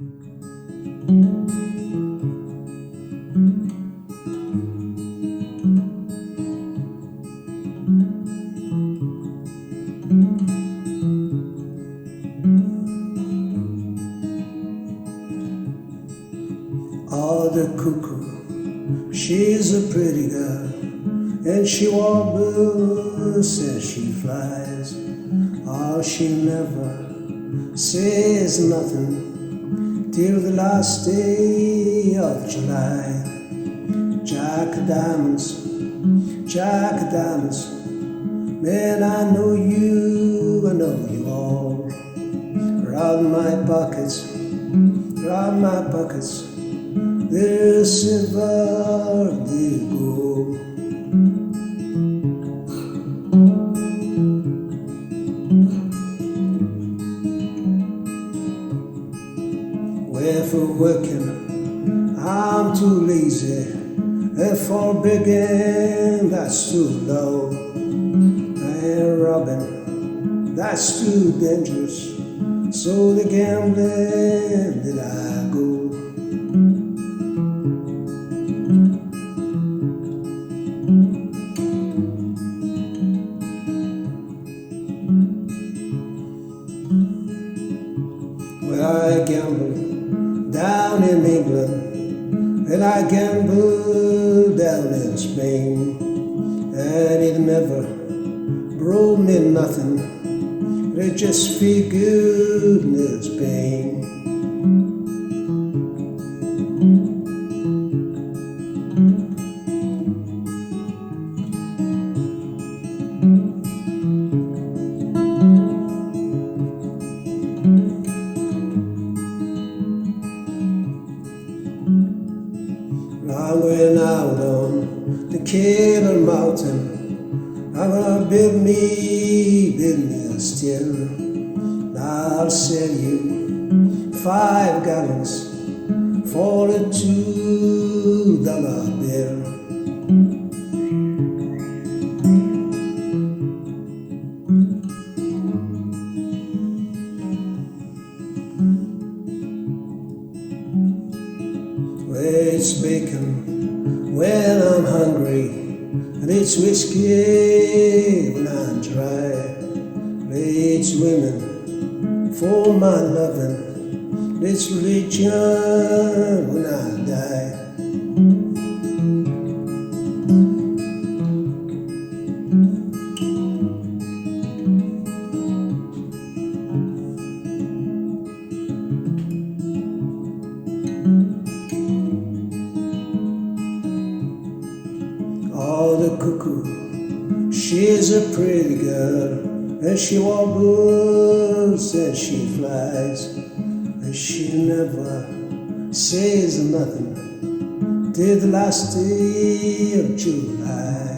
Oh, the cuckoo, she's a pretty girl, and she warbles and she flies. Oh, she never says nothing till the last day of July. Jack of diamonds, man, I know you all. Round my pockets, there's silver, there's gold. Well, for working, I'm too lazy, and for begging, that's too low. And robbing, that's too dangerous, so the gambling that I go. Well, I gamble down in England, and I gamble down in Spain, and it never brought me nothing, it just feel good in its pain. I'm going out on the Killer Mountain. I'm gonna build me a still. I'll sell you 5 gallons for a $2 bill. Well, it's bacon when I'm hungry, and it's whiskey when I'm dry. It's women for my loving, it's religion when I die. Oh, the cuckoo, she's a pretty girl, and she warbles and she flies, and she never says nothing till the last day of July.